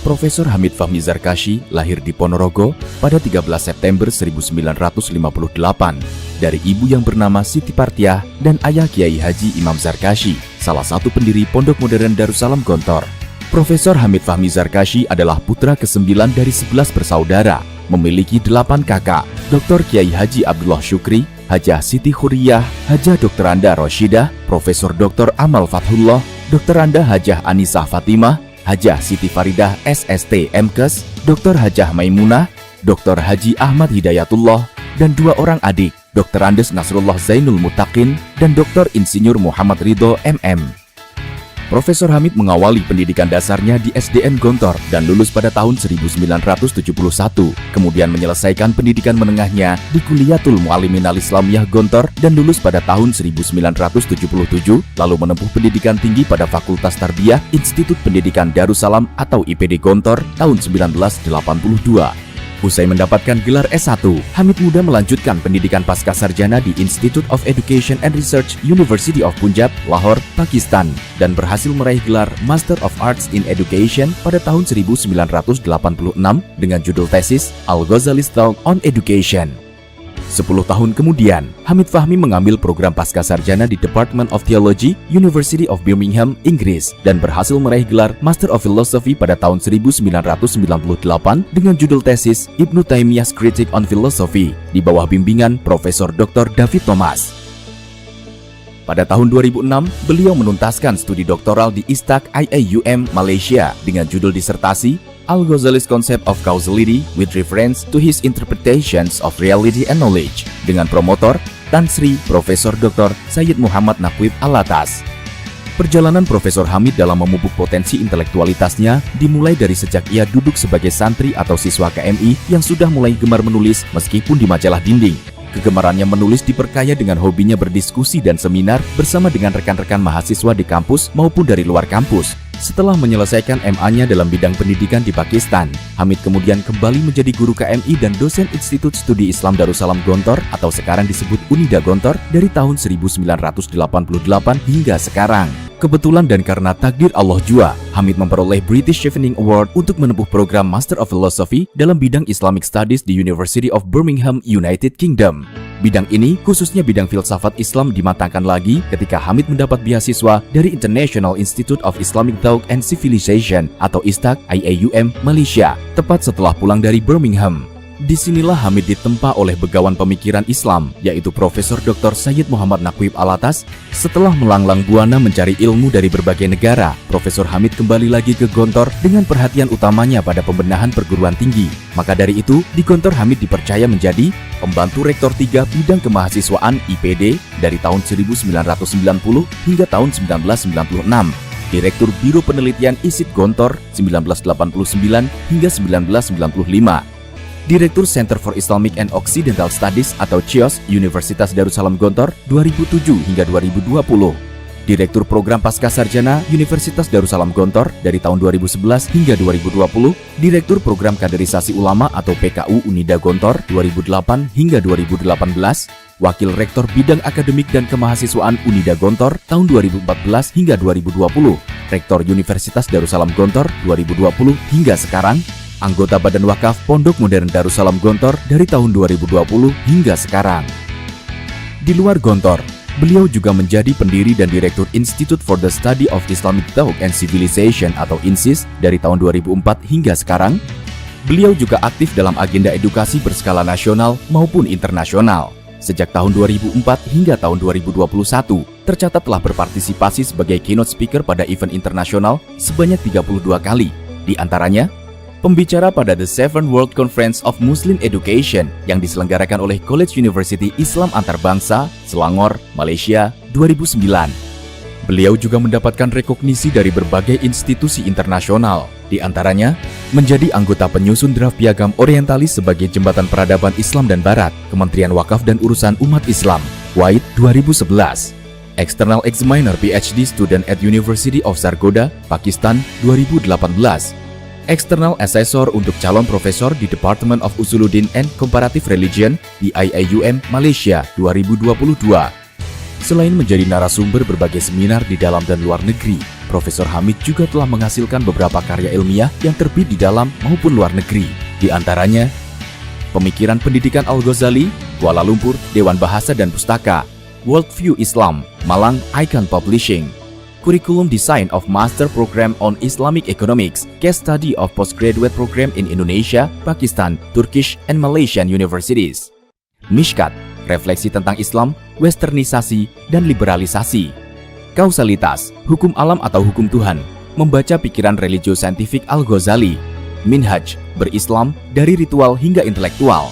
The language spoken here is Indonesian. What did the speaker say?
Profesor Hamid Fahmi Zarkashi lahir di Ponorogo pada 13 September 1958 dari ibu yang bernama Siti Partiah dan ayah Kiai Haji Imam Zarkashi, salah satu pendiri Pondok Modern Darussalam Gontor. Profesor Hamid Fahmi Zarkashi adalah putra ke-9 dari 11 bersaudara, memiliki 8 kakak, Dr. Kiai Haji Abdullah Syukri, Hajah Siti Khuriyah, Hajah Dr. Anda Roshidah, Profesor Dr. Amal Fathullah, Dr. Anda Hajah Anisah Fatimah, Hajah Siti Faridah SST MKes, Dr. Hajah Maimunah, Dr. Haji Ahmad Hidayatullah, dan 2 orang adik, Dr. Andes Nasrullah Zainul Mutakin dan Dr. Insinyur Muhammad Ridho MM. Profesor Hamid mengawali pendidikan dasarnya di SDN Gontor dan lulus pada tahun 1971, kemudian menyelesaikan pendidikan menengahnya di Kuliatul Muallimin Al-Islamiyah Gontor dan lulus pada tahun 1977, lalu menempuh pendidikan tinggi pada Fakultas Tarbiyah Institut Pendidikan Darussalam atau IPD Gontor tahun 1982. Usai mendapatkan gelar S1, Hamid muda melanjutkan pendidikan pascasarjana di Institute of Education and Research University of Punjab, Lahore, Pakistan, dan berhasil meraih gelar Master of Arts in Education pada tahun 1986 dengan judul tesis Al-Ghazali's Thought on Education. 10 tahun kemudian, Hamid Fahmi mengambil program pascasarjana di Department of Theology, University of Birmingham, Inggris, dan berhasil meraih gelar Master of Philosophy pada tahun 1998 dengan judul tesis Ibnu Taimiyah's Critique on Philosophy di bawah bimbingan Profesor Dr. David Thomas. Pada tahun 2006, beliau menuntaskan studi doktoral di ISTAK IAUM, Malaysia dengan judul disertasi Al-Ghazali's Concept of Causality with reference to his interpretations of reality and knowledge dengan promotor Tan Sri Profesor Dr. Sayyid Muhammad Naqib Alatas. Perjalanan Profesor Hamid dalam memupuk potensi intelektualitasnya dimulai dari sejak ia duduk sebagai santri atau siswa KMI yang sudah mulai gemar menulis meskipun di majalah dinding. Kegemarannya menulis diperkaya dengan hobinya berdiskusi dan seminar bersama dengan rekan-rekan mahasiswa di kampus maupun dari luar kampus. Setelah menyelesaikan MA-nya dalam bidang pendidikan di Pakistan, Hamid kemudian kembali menjadi guru KMI dan dosen Institut Studi Islam Darussalam Gontor atau sekarang disebut Unida Gontor dari tahun 1988 hingga sekarang. Kebetulan dan karena takdir Allah jua, Hamid memperoleh British Chevening Award untuk menempuh program Master of Philosophy dalam bidang Islamic Studies di University of Birmingham, United Kingdom. Bidang ini, khususnya bidang filsafat Islam, dimatangkan lagi ketika Hamid mendapat beasiswa dari International Institute of Islamic Thought and Civilization atau ISTAK IAUM, Malaysia, tepat setelah pulang dari Birmingham. Disinilah Hamid ditempa oleh begawan pemikiran Islam, yaitu Profesor Dr. Sayyid Muhammad Naqib Alatas. Setelah melanglang buana mencari ilmu dari berbagai negara, Profesor Hamid kembali lagi ke Gontor dengan perhatian utamanya pada pembenahan perguruan tinggi. Maka dari itu, di Gontor Hamid dipercaya menjadi pembantu rektor 3 bidang kemahasiswaan IPD dari tahun 1990 hingga tahun 1996. Direktur Biro Penelitian ISIP Gontor 1989 hingga 1995. Direktur Center for Islamic and Occidental Studies atau CIOS Universitas Darussalam Gontor 2007 hingga 2020. Direktur Program Pascasarjana Universitas Darussalam Gontor dari tahun 2011 hingga 2020. Direktur Program Kaderisasi Ulama atau PKU Unida Gontor 2008 hingga 2018. Wakil Rektor Bidang Akademik dan Kemahasiswaan Unida Gontor tahun 2014 hingga 2020. Rektor Universitas Darussalam Gontor 2020 hingga sekarang. Anggota Badan Wakaf Pondok Modern Darussalam Gontor dari tahun 2020 hingga sekarang. Di luar Gontor, beliau juga menjadi pendiri dan direktur Institute for the Study of Islamic Thought and Civilization atau INSIS dari tahun 2004 hingga sekarang. Beliau juga aktif dalam agenda edukasi berskala nasional maupun internasional. Sejak tahun 2004 hingga tahun 2021, tercatat telah berpartisipasi sebagai keynote speaker pada event internasional sebanyak 32 kali. Di antaranya, pembicara pada The Seventh World Conference of Muslim Education yang diselenggarakan oleh College University Islam Antarbangsa, Selangor, Malaysia, 2009. Beliau juga mendapatkan rekognisi dari berbagai institusi internasional, di antaranya menjadi anggota penyusun draft piagam orientalis sebagai jembatan peradaban Islam dan Barat, Kementerian Wakaf dan Urusan Umat Islam, White 2011. External Examiner PhD Student at University of Sargodha, Pakistan, 2018. External Assessor untuk calon profesor di Department of Usuluddin and Comparative Religion di IAUM Malaysia 2022. Selain menjadi narasumber berbagai seminar di dalam dan luar negeri, Profesor Hamid juga telah menghasilkan beberapa karya ilmiah yang terbit di dalam maupun luar negeri. Di antaranya, Pemikiran Pendidikan Al-Ghazali, Kuala Lumpur, Dewan Bahasa dan Pustaka, Worldview Islam, Malang, Icon Publishing, Curriculum Design of Master Program on Islamic Economics, Case Study of Postgraduate Program in Indonesia, Pakistan, Turkish, and Malaysian Universities. Mishkat, Refleksi tentang Islam, Westernisasi, dan Liberalisasi. Kausalitas, Hukum Alam atau Hukum Tuhan, membaca pikiran religio-saintifik Al-Ghazali. Minhaj, Berislam dari ritual hingga intelektual.